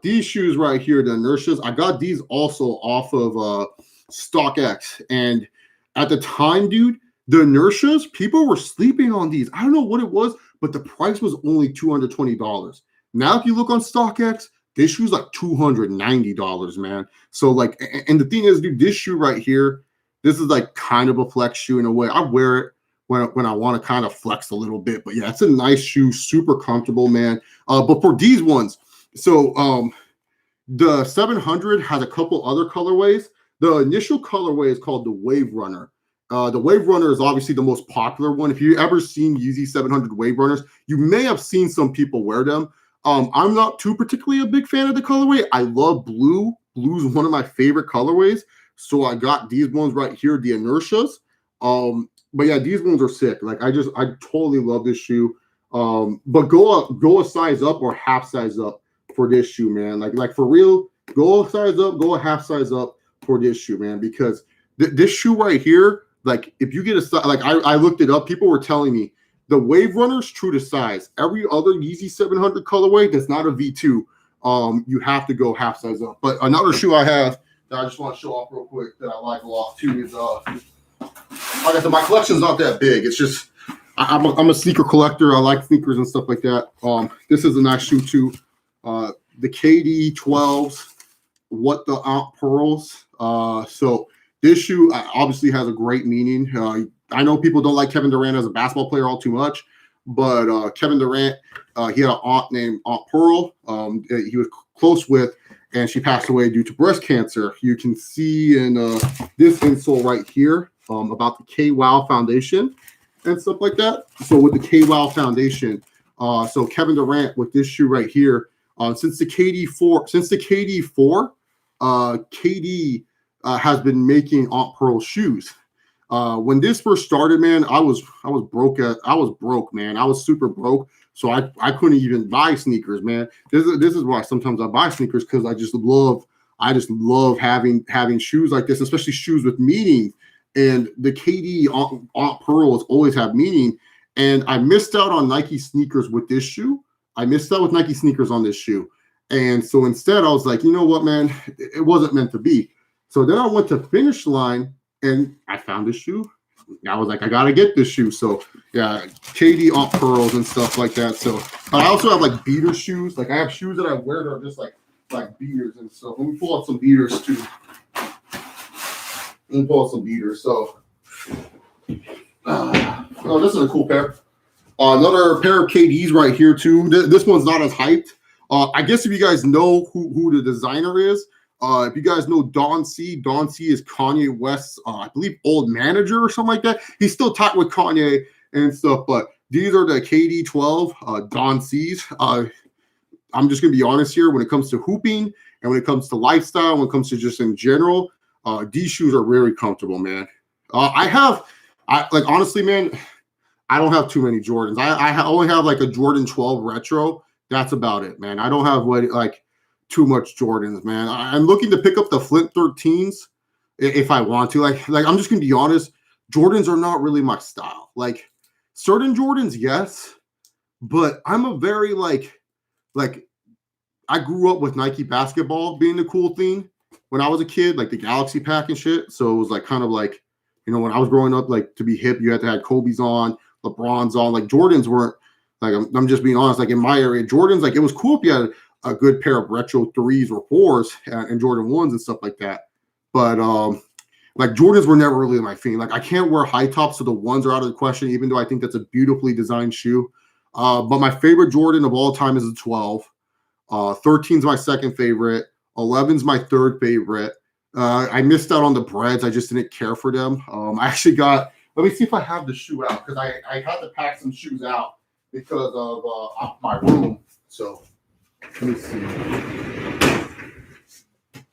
These shoes right here, the Inertias, I got these also off of StockX, and at the time, dude, the Inertias, people were sleeping on these. I don't know what it was, but the price was only $220. Now, if you look on StockX, this shoe's like $290, man. So, like, and the thing is, dude, this shoe right here, this is like kind of a flex shoe in a way. I wear it when I want to kind of flex a little bit. But yeah, it's a nice shoe, super comfortable, man. But for these ones, so the 700 has a couple other colorways. The initial colorway is called the Wave Runner. The Wave Runner is obviously the most popular one. If you've ever seen Yeezy 700 Wave Runners, you may have seen some people wear them. I'm not too particularly a big fan of the colorway. I love blue. Blue is one of my favorite colorways. So I got these ones right here, the Inertias. But yeah, these ones are sick. Like I totally love this shoe. But go a size up or half size up for this shoe, man. Like for real, go a size up, go a half size up for this shoe, man. Because this shoe right here, like if you get a size, like I looked it up, people were telling me the Wave Runner's true to size. Every other Yeezy 700 colorway that's not a V2, you have to go half size up. But another shoe I have that I just want to show off real quick that I like a lot too is like I said, my collection's not that big. It's just I'm a sneaker collector. I like sneakers and stuff like that. This is a nice shoe too. The KD 12s, what the Aunt Pearls. So this shoe obviously has a great meaning. I know people don't like Kevin Durant as a basketball player all too much, but Kevin Durant, he had an aunt named Aunt Pearl. He was close with, and she passed away due to breast cancer. You can see in this insole right here about the KWOW Foundation and stuff like that. So with the KWOW Foundation, so Kevin Durant with this shoe right here, since the KD4, KD has been making Aunt Pearl shoes. When this first started, man, I was broke, man. I was super broke. So I couldn't even buy sneakers, man. This is why sometimes I buy sneakers, because I just love having shoes like this, especially shoes with meaning. And the KD Aunt Pearls always have meaning. And I missed out on Nike sneakers with this shoe. I missed out with Nike sneakers on this shoe. And so instead I was like, you know what, man, it wasn't meant to be. So then I went to Finish Line and I found this shoe. I was like, I gotta get this shoe. So yeah, KD Aunt Pearls and stuff like that. So I also have like beater shoes. Like I have shoes that I wear that are just like beaters and stuff. Let me pull out some beaters too. Let me pull out some beaters. So oh, this is a cool pair. Another pair of KDs right here too. This one's not as hyped. I guess if you guys know who the designer is, if you guys know Don C is Kanye West's, I believe, old manager or something like that. He's still tight with Kanye and stuff, but these are the KD12 Don C's. I'm just going to be honest here. When it comes to hooping and when it comes to lifestyle, when it comes to just in general, these shoes are very comfortable, man. Honestly, man, I don't have too many Jordans. I only have like a Jordan 12 retro. That's about it, man. I don't have too much Jordans, man. I'm looking to pick up the Flint 13s if I want to. Like I'm just gonna be honest, Jordans are not really my style. Like certain Jordans, yes, but I'm a very like I grew up with Nike basketball being the cool thing when I was a kid, like the Galaxy pack and shit. So it was like kind of like, you know, when I was growing up, like to be hip, you had to have Kobe's on, LeBron's on. Like Jordans weren't like, I'm just being honest. Like in my area, Jordans, like it was cool if you had a good pair of retro 3s or 4s and Jordan 1s and stuff like that. But like Jordans were never really my thing. Like I can't wear high tops, so the 1s are out of the question, even though I think that's a beautifully designed shoe. But my favorite Jordan of all time is the 12. 13 is my second favorite. 11 is my third favorite. I missed out on the Breads. I just didn't care for them. I actually got, let me see if I have the shoe out, because I had to pack some shoes out because of my room. So let me see.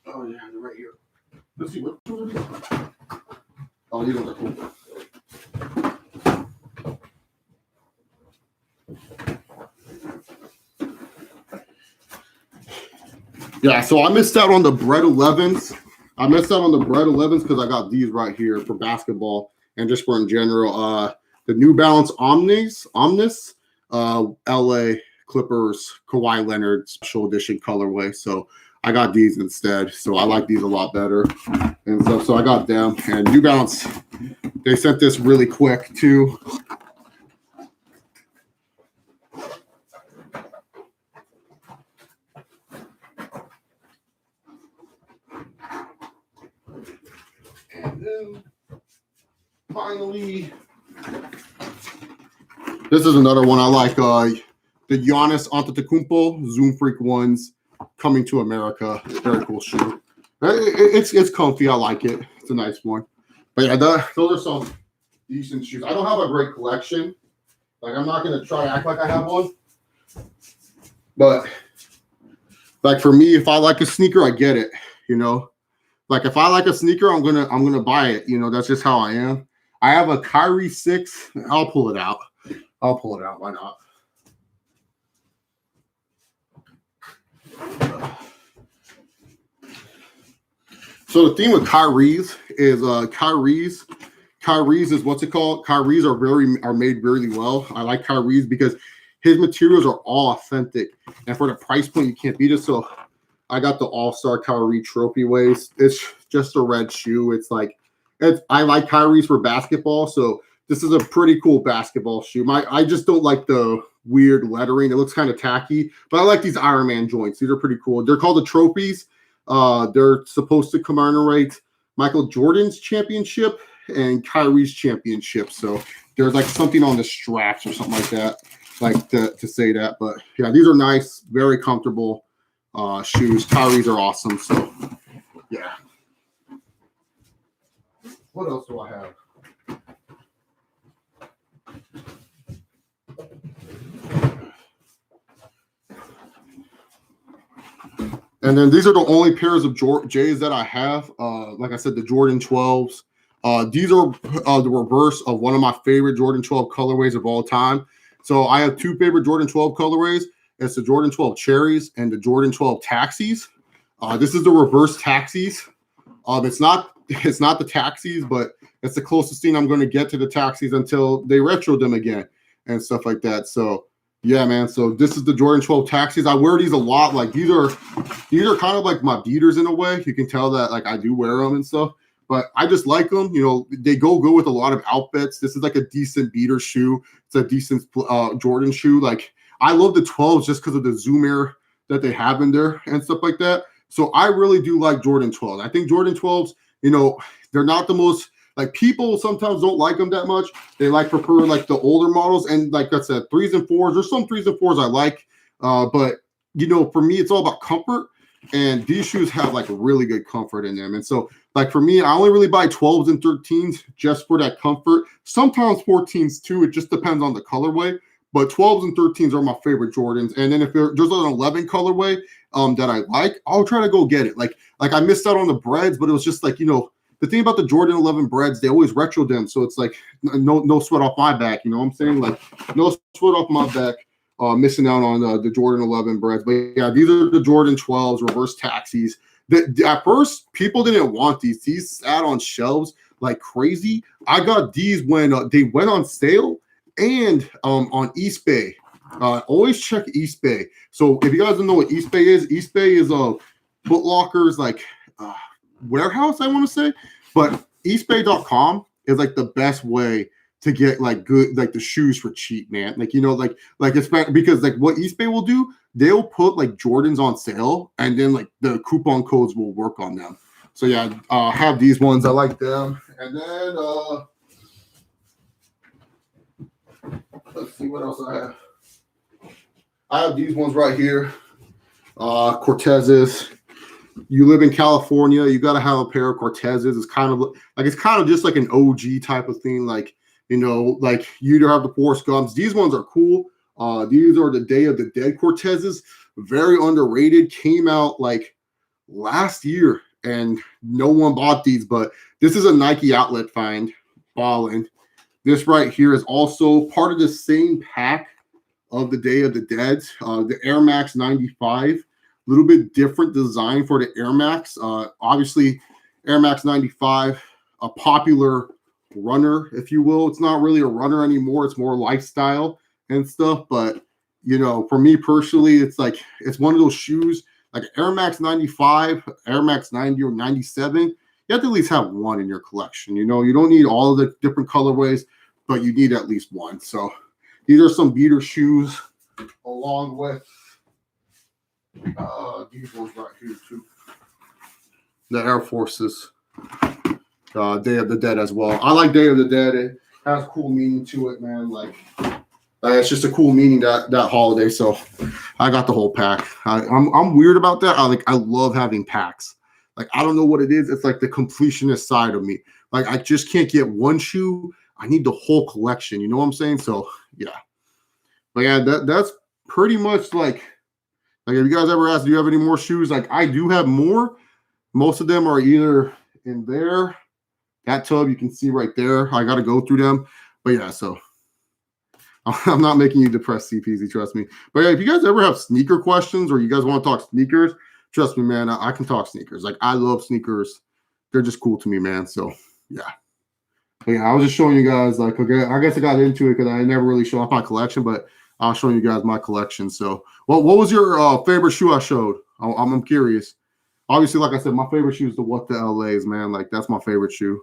Oh yeah, they're right here. Let's see what. Oh, these ones are cool. Yeah, so I missed out on the Bread 11s. Because I got these right here for basketball and just for in general. The New Balance Omnis, LA Clippers, Kawhi Leonard special edition colorway. So I got these instead. So I like these a lot better and stuff. So I got them. And New Balance, they sent this really quick too. And then finally, this is another one I like. The Giannis Antetokounmpo Zoom Freak ones coming to America. Very cool shoe. It's comfy. I like it. It's a nice one. But yeah, those are some decent shoes. I don't have a great collection. Like I'm not gonna try to act like I have one. But like for me, if I like a sneaker, I get it. You know, like if I like a sneaker, I'm gonna buy it. You know, that's just how I am. I have a Kyrie 6. I'll pull it out. Why not? So the thing with Kyrie's is Kyrie's is what's it called? Kyrie's are made really well. I like Kyrie's because his materials are all authentic, and for the price point, you can't beat it. So I got the All-Star Kyrie Trophy waist. It's just a red shoe. I like Kyrie's for basketball, so this is a pretty cool basketball shoe. I just don't like the weird lettering. It looks kind of tacky, but I like these Iron Man joints. These are pretty cool. They're called the trophies. They're supposed to commemorate Michael Jordan's championship and Kyrie's championship. So there's like something on the straps or something like that, like to say that. But yeah, these are nice, very comfortable. shoes. Kyrie's are awesome. So yeah. What else do I have? And then these are the only pairs of J's that I have. Like I said, the Jordan 12s. These are the reverse of one of my favorite Jordan 12 colorways of all time. So I have two favorite Jordan 12 colorways. It's the Jordan 12 Cherries and the Jordan 12 Taxis. This is the reverse Taxis. It's not the Taxis, but it's the closest thing I'm going to get to the Taxis until they retro them again and stuff like that. So yeah, man. So this is the Jordan 12 Taxis. I wear these a lot. Like these are kind of like my beaters in a way. You can tell that like I do wear them and stuff, but I just like them. You know, they go good with a lot of outfits. This is like a decent beater shoe. It's a decent Jordan shoe. Like I love the 12s just because of the zoom air that they have in there and stuff like that. So I really do like Jordan 12s. I think Jordan 12s, you know, they're not the most, like people sometimes don't like them that much. They prefer like the older models. And like I said, 3s and 4s. There's some 3s and 4s I like. But, you know, for me, it's all about comfort. And these shoes have like really good comfort in them. And so like for me, I only really buy 12s and 13s just for that comfort. Sometimes 14s too. It just depends on the colorway. But 12s and 13s are my favorite Jordans. And then if there's an 11 colorway that I like, I'll try to go get it. Like I missed out on the breads, but it was just like, you know, the thing about the Jordan 11 breads, they always retro them. So it's like no sweat off my back. You know what I'm saying? Like no sweat off my back missing out on the Jordan 11 breads. But yeah, these are the Jordan 12s, reverse Taxis. At first, people didn't want these. These sat on shelves like crazy. I got these when they went on sale and on Eastbay. Always check Eastbay. So if you guys don't know what Eastbay is Foot Locker's like warehouse, I want to say. But eastbay.com is like the best way to get like good, like the shoes for cheap, man. Like, you know, like it's because like what Eastbay will do, they'll put like Jordans on sale and then like the coupon codes will work on them. So yeah, I have these ones. I like them. And then let's see what else I have. I have these ones right here. Cortezes. You live in California, you got to have a pair of Cortezes. It's kind of just like an OG type of thing. Like, you know, like you either have the Forrest Gumps. These ones are cool. These are the Day of the Dead Cortezes. Very underrated. Came out like last year and no one bought these, but this is a Nike outlet find. Ballin'. This right here is also part of the same pack of the Day of the Dead. The Air Max 95. A little bit different design for the Air Max. Obviously, Air Max 95, a popular runner, if you will. It's not really a runner anymore. It's more lifestyle and stuff. But, you know, for me personally, it's like it's one of those shoes like Air Max 95, Air Max 90 or 97. You have to at least have one in your collection. You know, you don't need all of the different colorways, but you need at least one. So these are some beater shoes along with these ones right here too. The Air Forces. Day of the Dead as well. I like Day of the Dead. It has cool meaning to it, man. Like it's just a cool meaning that holiday. So I got the whole pack. I'm weird about that. I love having packs. Like I don't know what it is. It's like the completionist side of me. Like I just can't get one shoe. I need the whole collection. You know what I'm saying? So yeah. But yeah, that's pretty much like if you guys ever ask, do you have any more shoes? Like I do have more. Most of them are either in there. That tub you can see right there. I got to go through them. But yeah, so I'm not making you depressed, CPZ, trust me. But yeah, if you guys ever have sneaker questions or you guys want to talk sneakers, trust me, man, I can talk sneakers. Like I love sneakers. They're just cool to me, man. So yeah. But yeah, I was just showing you guys, like, okay, I guess I got into it because I never really show off my collection, but I'll show you guys my collection. So, what was your favorite shoe I showed? I'm curious. Obviously, like I said, my favorite shoe is the What the LAs, man. Like, that's my favorite shoe.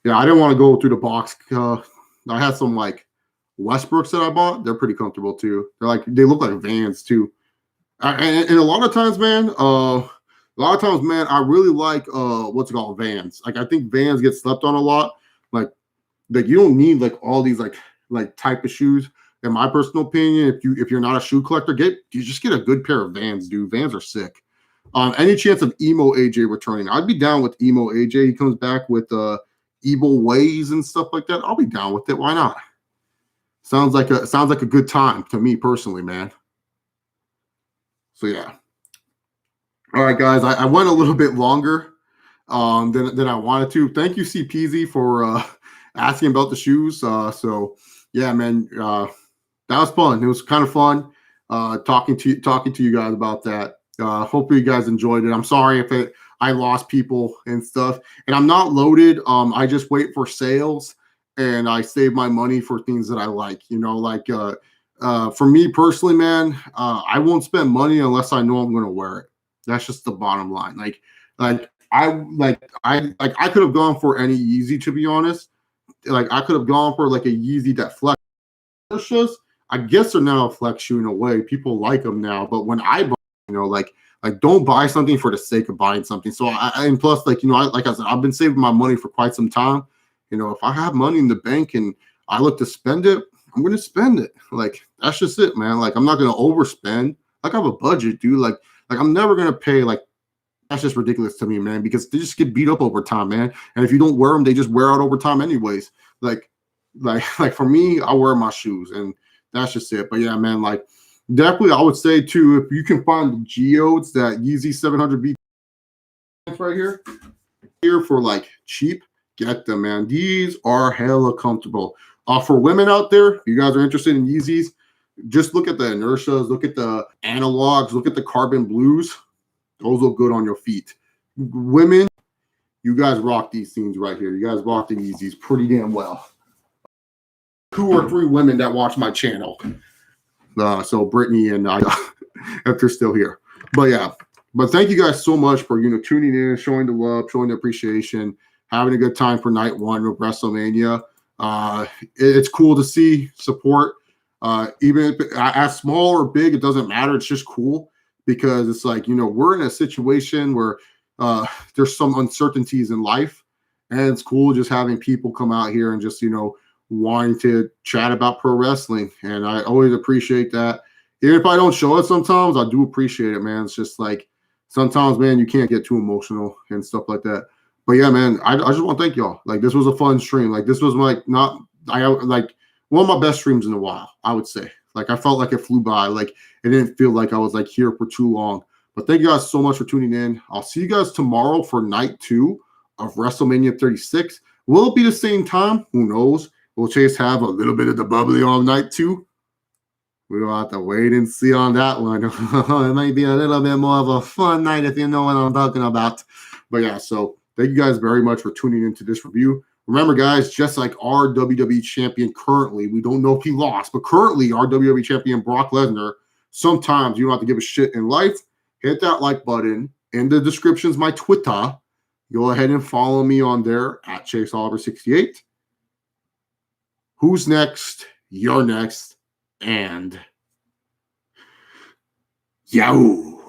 Yeah, I didn't want to go through the box. I had some, like, Westbrooks that I bought. They're pretty comfortable, too. They look like Vans, too. And a lot of times, man, I really like, what's it called, Vans. Like, I think Vans get slept on a lot. Like you don't need, like, all these, like type of shoes. in my personal opinion, if you're not a shoe collector, you just get a good pair of Vans, dude. Vans are sick. Any chance of Emo AJ returning? I'd be down with Emo AJ. He comes back with evil ways and stuff like that. I'll be down with it. Why not? Sounds like a good time to me personally, man. So yeah. All right, guys. I went a little bit longer than I wanted to. Thank you, CPZ, for asking about the shoes. So yeah, man. That was fun. It was kind of fun talking to you guys about that. Hopefully you guys enjoyed it. I'm sorry if I lost people and stuff. And I'm not loaded. I just wait for sales and I save my money for things that I like. You know, like for me personally, man, I won't spend money unless I know I'm going to wear it. That's just the bottom line. I could have gone for any Yeezy, to be honest. Like I could have gone for like a Yeezy that flex. I guess they're now a flex shoe in a way. People like them now, but when I buy, you know, like don't buy something for the sake of buying something. So and plus, like, you know, like I said, I've been saving my money for quite some time. You know, if I have money in the bank and I look to spend it, I'm gonna spend it. Like that's just it, man. Like I'm not gonna overspend. Like I have a budget, dude. Like I'm never gonna pay like. That's just ridiculous to me, man, because they just get beat up over time, man. And if you don't wear them, they just wear out over time anyways. Like for me, I wear my shoes and that's just it. But yeah, man, like definitely I would say too, if you can find the geodes, that Yeezy 700B right here for like cheap, get them, man. These are hella comfortable. For women out there, if you guys are interested in Yeezys, just look at the inertias, look at the analogs, look at the carbon blues. Those look good on your feet. Women, you guys rock these things right here. You guys rock the Yeezys pretty damn well. 2 or 3 women that watch my channel. So Brittany and I, if they're still here. But yeah, but thank you guys so much for, you know, tuning in, showing the love, showing the appreciation, having a good time for night 1 of WrestleMania. It's cool to see support. Even if as small or big, it doesn't matter. It's just cool. Because it's like, you know, we're in a situation where there's some uncertainties in life. And it's cool just having people come out here and just, you know, wanting to chat about pro wrestling. And I always appreciate that. Even if I don't show it sometimes, I do appreciate it, man. It's just like sometimes, man, you can't get too emotional and stuff like that. But yeah, man, I just want to thank y'all. Like this was a fun stream. Like this was like like one of my best streams in a while, I would say. Like I felt like it flew by. Like it didn't feel like I was like here for too long. But thank you guys so much for tuning in. I'll see you guys tomorrow for night 2 of WrestleMania 36. Will it be the same time? Who knows? Will Chase have a little bit of the bubbly on night 2? We'll have to wait and see on that one. It might be a little bit more of a fun night if you know what I'm talking about. But yeah, so thank you guys very much for tuning into this review. Remember, guys, just like our WWE champion currently, we don't know if he lost, but currently our WWE champion, Brock Lesnar, sometimes you don't have to give a shit in life. Hit that like button. In the description is my Twitter. Go ahead and follow me on there at ChaseOliver68. Who's next? You're next. And Yahoo!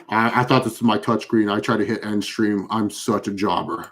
I thought this was my touchscreen. I tried to hit end stream. I'm such a jobber.